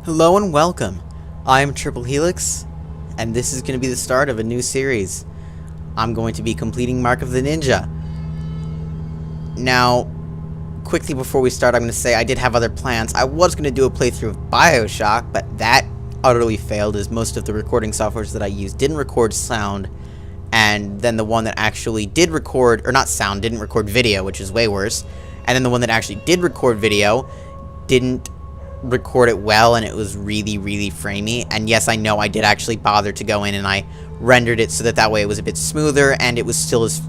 Hello and welcome. I am Triple Helix, and this is going to be the start of a new series. I'm going to be completing Mark of the Ninja. Now, quickly before we start, I'm going to say I did have other plans. I was going to do a playthrough of BioShock, but that utterly failed as most of the recording softwares that I used didn't record sound, and then the one that actually did record, or not sound, didn't record video, which is way worse, and then the one that actually did record video didn't record it well, and it was really framey. And yes, I know I did actually bother to go in and I rendered it so that way it was a bit smoother and it was still as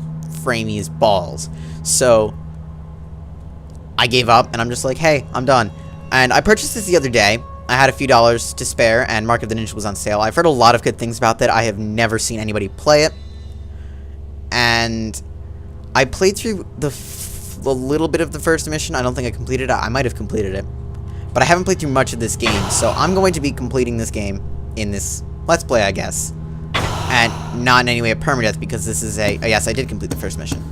framey as balls. So I gave up and I'm just like, hey, I'm done. And I purchased this the other day. I had a few dollars to spare and Mark of the Ninja was on sale. I've heard a lot of good things about that. I have never seen anybody play it, and I played through a little bit of the first mission. I don't think I completed it. I might have completed it, but I haven't played through much of this game, so I'm going to be completing this game in this Let's Play, I guess. And not in any way a permadeath, because this is yes, I did complete the first mission.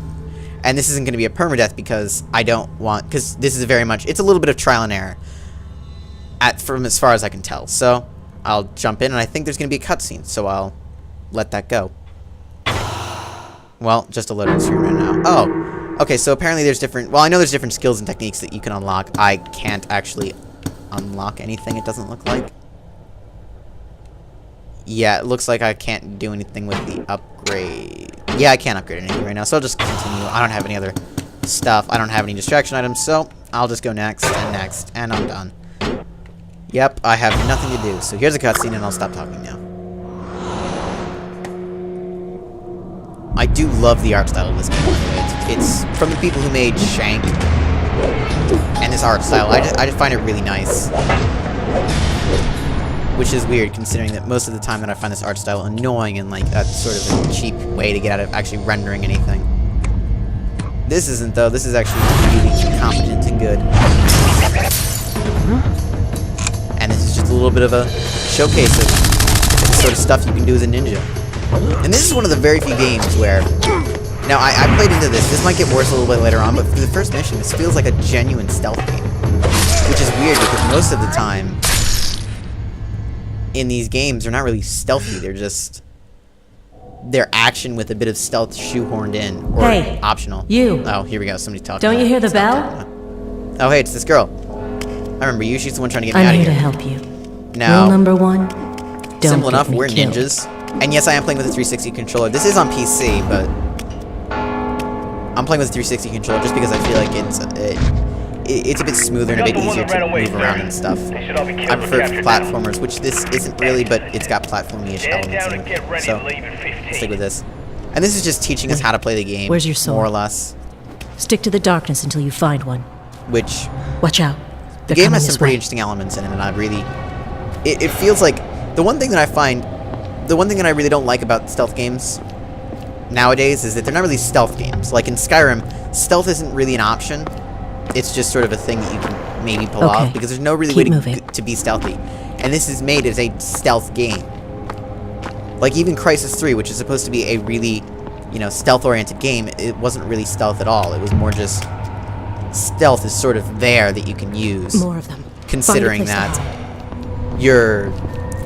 And this isn't going to be a permadeath because I don't want, because this is it's a little bit of trial and error, from as far as I can tell. So, I'll jump in, and I think there's going to be a cutscene, so I'll let that go. Well, just a loading screen right now. Oh, okay, so apparently there's I know there's different skills and techniques that you can unlock. I can't actually unlock anything, it doesn't look like. Yeah, it looks like I can't do anything with the upgrade. Yeah, I can't upgrade anything right now, so I'll just continue. I don't have any other stuff. I don't have any distraction items, so I'll just go next, and I'm done. Yep, I have nothing to do. So here's a cutscene, and I'll stop talking now. I do love the art style of this game. It's from the people who made Shank, and this art style, I just find it really nice. Which is weird, considering that most of the time that I find this art style annoying and like that's sort of a cheap way to get out of actually rendering anything. This isn't, though. This is actually really competent and good. And this is just a little bit of a showcase of the sort of stuff you can do as a ninja. And this is one of the very few games where... Now, I played into this. This might get worse a little bit later on, but for the first mission, this feels like a genuine stealth game. Which is weird, because most of the time, in these games, they're not really stealthy. They're just... They're action with a bit of stealth shoehorned in, or optional. You. Oh, here we go. Somebody's talking. Don't you hear the bell? Oh, hey, it's this girl. I remember you. She's the one trying to get me out of here. I'm here to help you. Now, rule number one, don't simple enough, get me we're killed. ninjas. And yes, I am playing with a 360 controller. This is on PC, but I'm playing with a 360 controller just because I feel like it's a bit smoother and a bit easier to move around and stuff. I prefer platformers, which this isn't really, but it's got platformy-ish elements in it. So, I'll stick with this. And this is just teaching us how to play the game. Where's your sword? More or less. Stick to the darkness until you find one. Which... Watch out. The game has some pretty interesting elements in it, and I really... It feels like... The one thing that I really don't like about stealth games nowadays is that they're not really stealth games. Like in Skyrim, stealth isn't really an option. It's just sort of a thing that you can maybe pull off, because there's no really way to be stealthy. And this is made as a stealth game. Like even Crysis 3, which is supposed to be a really, stealth-oriented game, it wasn't really stealth at all. It was more just... Stealth is sort of there that you can use. More of them. Considering that your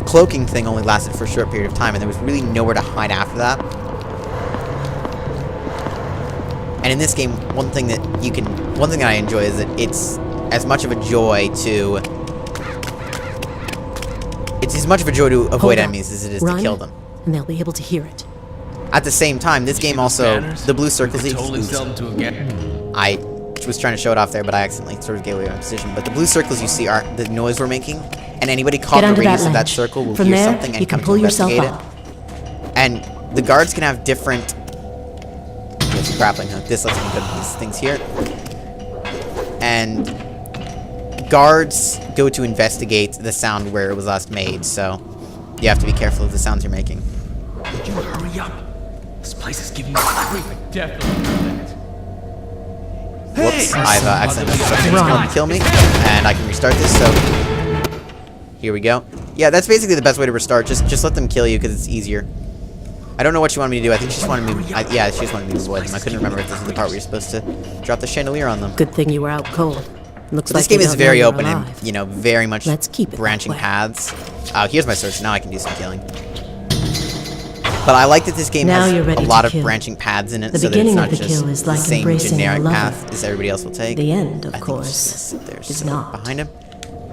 cloaking thing only lasted for a short period of time, and there was really nowhere to hide after that. And in this game, one thing that I enjoy is that it's as much of a joy to avoid enemies as it is to kill them. And they'll be able to hear it. At the same time, this game also, the blue circles I was trying to show it off there, but I accidentally sort of gave away my position. But the blue circles you see are the noise we're making, and anybody caught in the radius of that circle will hear something and come to investigate it. And the guards can have different... There's a grappling hook. This lets me go to these things here. And guards go to investigate the sound where it was last made, so you have to be careful of the sounds you're making. Would you hurry up? This place is giving me creep. Definitely. Whoops, I've accidentally instructed this girl to kill me, and I can restart this, so... Here we go. Yeah, that's basically the best way to restart. Just let them kill you, because it's easier. I don't know what she wanted me to do. I think she just wanted me... yeah, she just wanted me to avoid them. I couldn't remember if this is the part where you're supposed to drop the chandelier on them. Good thing you were out cold. Looks But like this game they is don't know very you're open alive. and, you know, very much Let's keep it that branching way. paths. Here's my search. Now I can do some killing. But I like that this game Now has you're ready a lot to of kill. branching paths in it, The so that it's beginning not of the just kill is like the same embracing generic a lover. path as everybody else will take. The end, of I think course, he's just gonna sit there, is so not. behind him.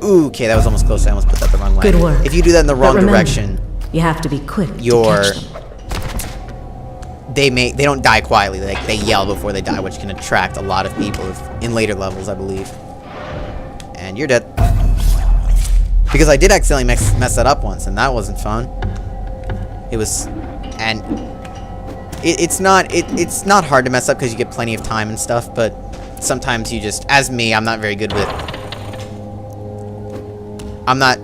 Ooh, okay, that was almost close. I almost put that the wrong way. Good work. If you do that in the But wrong remember, direction, you have to be quick you're to catch them. they don't die quietly. Like they yell before they die, which can attract a lot of people in later levels, I believe. And you're dead. Because I did accidentally mess that up once, and that wasn't fun. It was, and it's not hard to mess up because you get plenty of time and stuff. But sometimes you just, as me, I'm not very good with. I'm not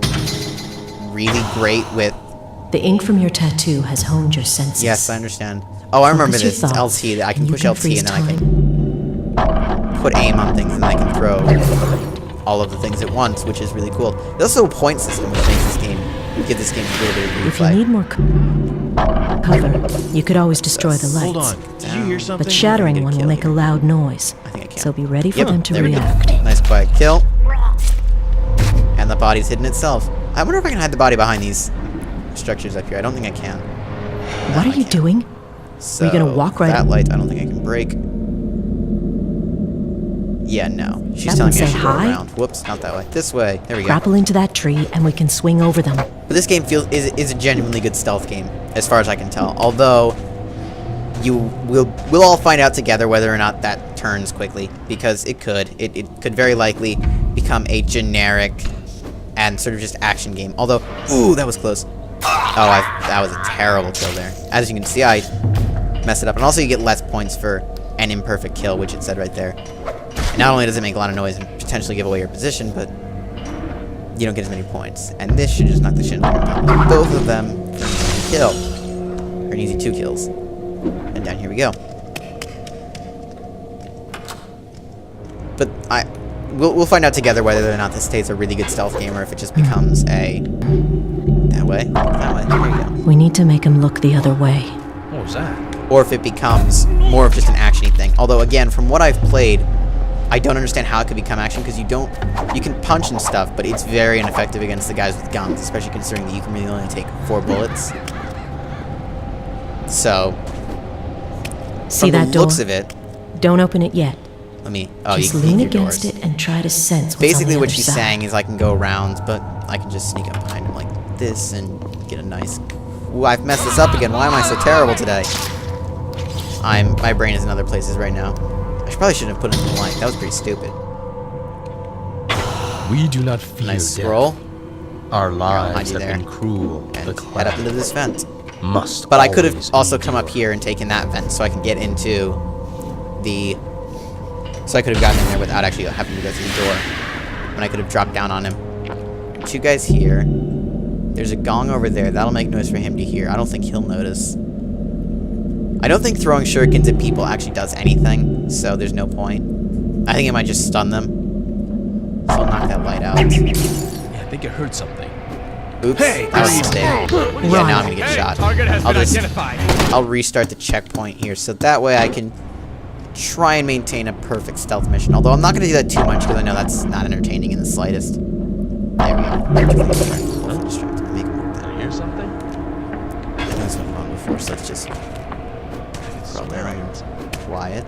really great with. The ink from your tattoo has honed your senses. Yes, I understand. Oh, I remember Focus your this. It's thoughts, LT. That I can and you push can LT freeze and then I time. can put aim on things and I can throw all of the things at once, which is really cool. There's also a point system which makes this game, give this game a little bit of If you replay. need more cover, you could always destroy the lights. Hold on. Did you hear something? But shattering Get one will killed make a here. loud noise. I think I can. So be ready for Yep, them to there we go. react. Nice quiet kill. And the body's hidden itself. I wonder if I can hide the body behind these structures up here. I don't think I can. What are you doing? So, gonna walk right that up? light I don't think I can break. Yeah, no. She's That telling would me I say should hi? go around. Whoops, not that way. This way. There we go. Grapple into that tree and we can swing over them. But this game is a genuinely good stealth game, as far as I can tell. Although, we'll all find out together whether or not that turns quickly, because it could. It could very likely become a generic and sort of just action game. Although, ooh, that was close. Oh, that was a terrible kill there. As you can see, I messed it up. And also, you get less points for an imperfect kill, which it said right there. And not only does it make a lot of noise and potentially give away your position, but you don't get as many points. And this should just knock the shit out of both of them for an easy kill. Or an easy 2 kills. And down here we go. But we'll find out together whether or not this stays a really good stealth game or if it just becomes a... That way? That way. There you go. We need to make him look the other way. What was that? Or if it becomes more of just an actiony thing. Although, again, from what I've played, I don't understand how it could become action, because you can punch and stuff, but it's very ineffective against the guys with guns, especially considering that you can really only take 4 bullets. So, See from that the door? looks of it, Don't open it yet. let me, oh, Just you can lean lean against doors. it and try to sense what's Basically on the what other she's side. saying is I can go around, but I can just sneak up behind him like this and get a nice... Ooh, I've messed this up again. Why am I so terrible today? My brain is in other places right now. I probably shouldn't have put it in the light. That was pretty stupid. We do not fear Nice death. scroll. Our hide lives you have there. been cruel. And The head up cloud into this vent. must But I could have always also come up endure. here and taken that vent so I can get into the... So I could have gotten in there without actually having to go through the door. And I could have dropped down on him. 2 guys here. There's a gong over there. That'll make noise for him to hear. I don't think he'll notice. I don't think throwing shurikens at people actually does anything, so there's no point. I think it might just stun them. So I'll knock that light out. Yeah, I think I heard something. Oops, Hey, that was a hey, mistake. hey. Yeah, now I'm gonna get Hey, shot. target has I'll been just, identified. I'll restart the checkpoint here, so that way I can try and maintain a perfect stealth mission. Although I'm not gonna do that too much because I know that's not entertaining in the slightest. There we go. Distracted. Make him work Did that. I hear something? I know this went wrong before, so let's just crawl down. Quiet.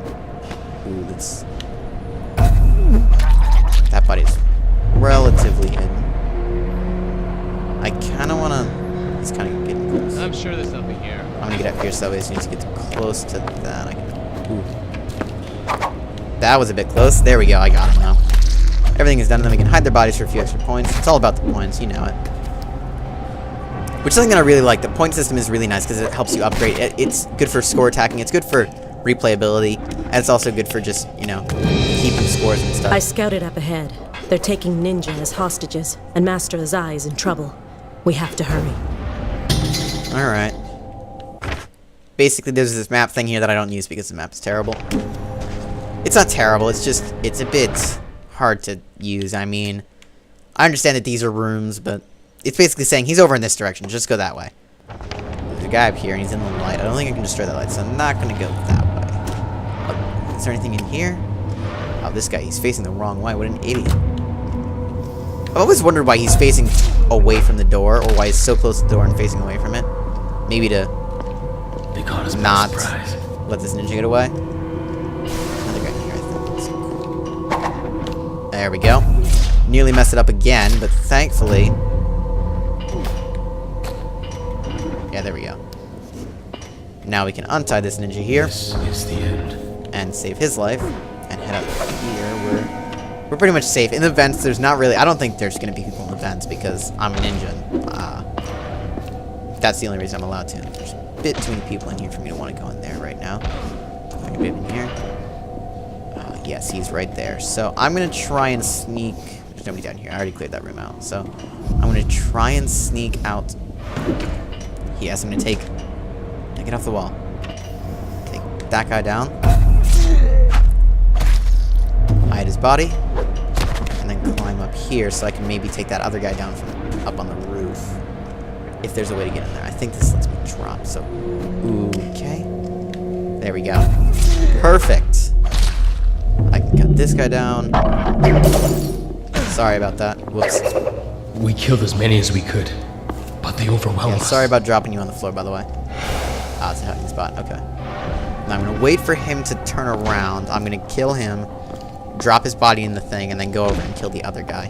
Ooh, that's... That body's relatively hidden. I kind of want to... It's kind of getting close. I'm sure there's nothing here. I'm going to get up here so as soon as you get close to that, I can... Ooh. That was a bit close. There we go, I got him now. Everything is done, and then we can hide their bodies for a few extra points. It's all about the points, you know it. Which is something that I really like. The point system is really nice because it helps you upgrade. It's good for score attacking. It's good for replayability. And it's also good for just, you know, keeping scores and stuff. I scouted up ahead. They're taking Ninja as hostages, and Master Azai is in trouble. We have to hurry. Alright. Basically, there's this map thing here that I don't use because the map is terrible. It's not terrible, it's just, it's a bit hard to use. I mean, I understand that these are rooms, but it's basically saying he's over in this direction, just go that way. There's a guy up here, and he's in the light. I don't think I can destroy that light, so I'm not going to go that way. Oh, is there anything in here? Oh, this guy, he's facing the wrong way. What an idiot. I've always wondered why he's facing away from the door, or why he's so close to the door and facing away from it. Maybe to They caught us by not surprise. let this ninja get away. Another guy here, I think. There we go. Nearly messed it up again, but thankfully... Yeah, there we go. Now we can untie this ninja here. This is the end. And save his life. And head up here. We're pretty much safe. In the vents, there's not really... I don't think there's going to be people in the vents because I'm a ninja. That's the only reason I'm allowed to. There's a bit too many people in here for me to want to go in there right now. There's a bit in here. Yes, he's right there. So I'm going to try and sneak... There's nobody down here. I already cleared that room out. So I'm going to try and sneak out... Yes, I'm going to take... Get off the wall. Take that guy down. Hide his body. And then climb up here so I can maybe take that other guy down from up on the roof. If there's a way to get in there. I think this lets me drop, so... Okay. There we go. Perfect. I got this guy down. Sorry about that. Whoops. We killed as many as we could, but they overwhelmed us. Sorry about dropping you on the floor, by the way. Ah, it's a hiding spot. Okay. Now I'm going to wait for him to turn around. I'm going to kill him, drop his body in the thing, and then go over and kill the other guy.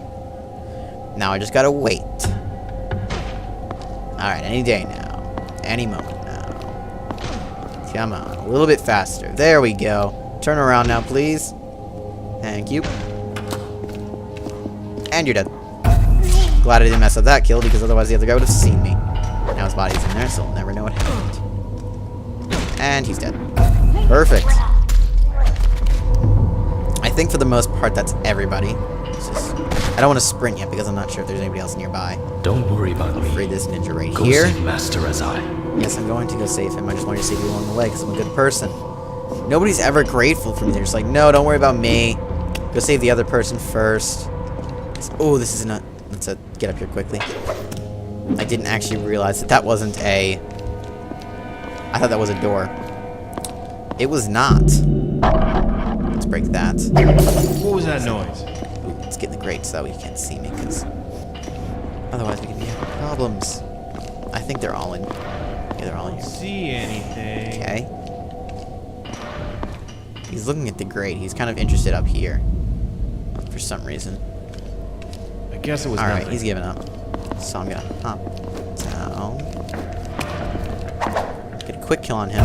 Now I just got to wait. Alright, any day now. Any moment now. Come on. A little bit faster. There we go. Turn around now, please. Thank you. And you're dead. Glad I didn't mess up that kill, because otherwise the other guy would have seen me. Now his body's in there, so he'll never know what happened. And he's dead. Perfect. I think for the most part that's everybody. It's just, I don't want to sprint yet because I'm not sure if there's anybody else nearby. Don't worry about me. Free this ninja right Go here. save Master Azai. Yes, I'm going to go save him. I just wanted to save you along the way because I'm a good person. Nobody's ever grateful for me. They're just like, no, don't worry about me. Go save the other person first. Oh, this is not... Let's get up here quickly. I didn't actually realize that that wasn't a... I thought that was a door. It was not. Let's break that. What was that noise? Ooh, let's get in the grate so that he can't see me, because otherwise we can be having problems. I think they're all in. Yeah, they're all in here. See anything? Okay. He's looking at the grate. He's kind of interested up here. For some reason. I guess it was Alright, nothing. he's giving up. So I'm gonna hop down. Get a quick kill on him.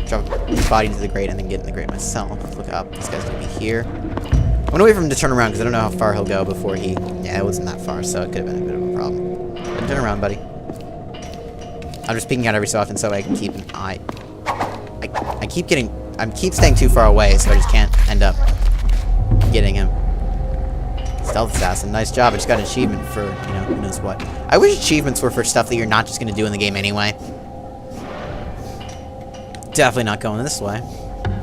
Drop his body into the grate and then get in the grate myself. Look up. This guy's gonna be here. I'm gonna wait for him to turn around because I don't know how far he'll go before he... Yeah, it wasn't that far, so it could have been a bit of a problem. But turn around, buddy. I'm just peeking out every so often so I can keep an eye... I keep getting... I keep staying too far away, so I just can't end up getting him. Stealth assassin, nice job. I just got an achievement for, you know, who knows what. I wish achievements were for stuff that you're not just gonna do in the game anyway. Definitely not going this way,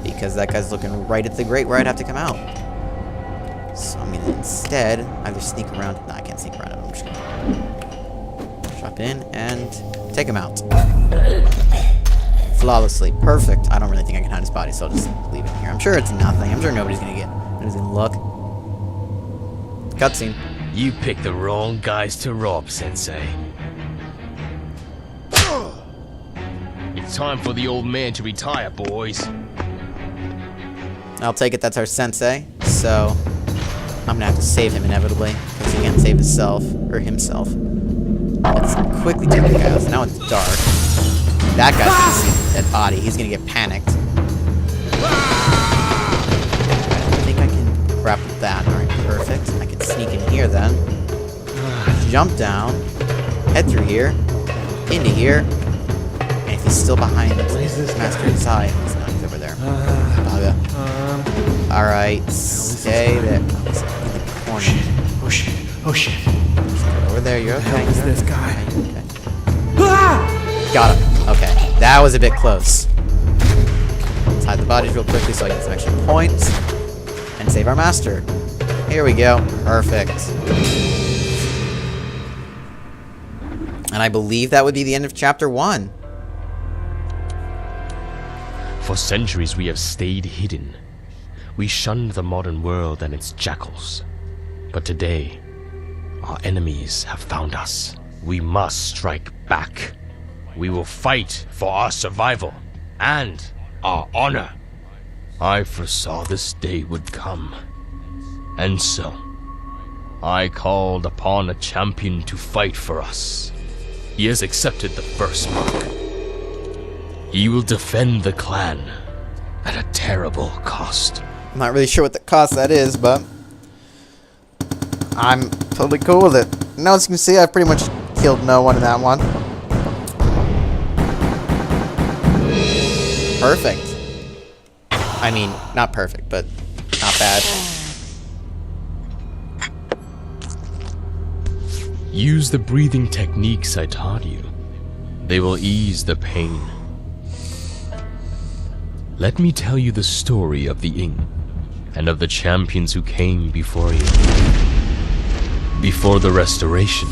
because that guy's looking right at the grate where I'd have to come out. So I'm gonna instead either sneak around. No, I can't sneak around him. I'm just gonna drop in and take him out. Flawlessly. Perfect. I don't really think I can hide his body, so I'll just leave it here. I'm sure it's nothing. I'm sure nobody's gonna look. Cutscene. You picked the wrong guys to rob, Sensei. It's time for the old man to retire, boys. I'll take it that's our sensei, so I'm gonna have to save him inevitably, because he can't save himself. Let's quickly take the guy out. So now it's dark. That guy's gonna see the dead body. He's gonna get panicked. I think I can grapple that. Alright, perfect. I can sneak in here then. Jump down. Head through here. Into here. And if he's still behind Master's side, he's not. He's over there. Alright, stay there. He's in the corner. Oh shit. Oh shit. Over there, you're okay. Who's this guy? Okay. Got him. Okay, that was a bit close. Let's hide the bodies real quickly so I get some extra points. And save our master. Here we go. Perfect. And I believe that would be the end of chapter 1. For centuries we have stayed hidden. We shunned the modern world and its jackals. But today, our enemies have found us. We must strike back. We will fight for our survival and our honor. I foresaw this day would come. And so, I called upon a champion to fight for us. He has accepted the first mark. He will defend the clan at a terrible cost. I'm not really sure what the cost that is, but I'm totally cool with it. Now, as you can see, I've pretty much killed no one in that one. Perfect. I mean, not perfect, but not bad. Use the breathing techniques I taught you. They will ease the pain. Let me tell you the story of the Ing, and of the champions who came before you. Before the Restoration,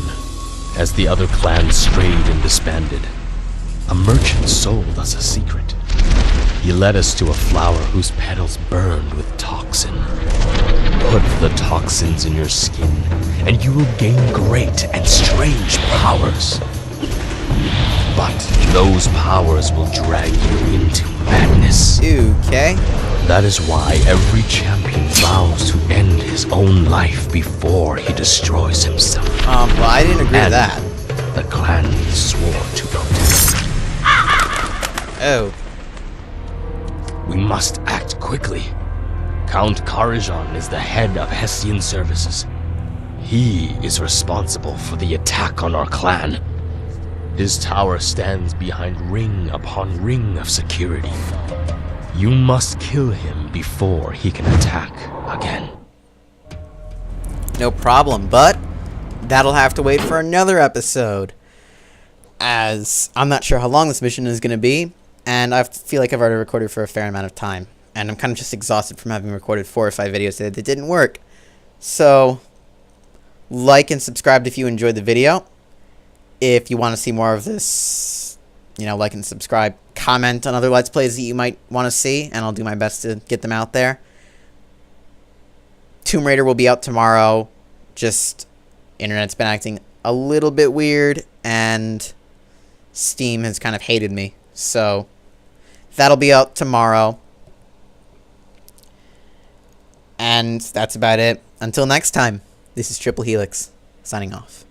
as the other clans strayed and disbanded, a merchant sold us a secret. He led us to a flower whose petals burned with toxin. Put the toxins in your skin, and you will gain great and strange powers. But those powers will drag you into madness. Okay. That is why every champion vows to end his own life before he destroys himself. Well, I didn't agree to that. The clan swore to protect. Oh. We must act quickly. Count Karajan is the head of Hessian services. He is responsible for the attack on our clan. His tower stands behind ring upon ring of security. You must kill him before he can attack again. No problem, but that'll have to wait for another episode, as I'm not sure how long this mission is going to be, and I feel like I've already recorded for a fair amount of time, and I'm kind of just exhausted from having recorded 4 or 5 videos that didn't work. So, like and subscribe if you enjoyed the video. If you want to see more of this, like and subscribe. Comment on other Let's Plays that you might want to see, and I'll do my best to get them out there. Tomb Raider will be out tomorrow. Just, internet's been acting a little bit weird, and Steam has kind of hated me. So, that'll be out tomorrow. And that's about it. Until next time, this is Triple Helix, signing off.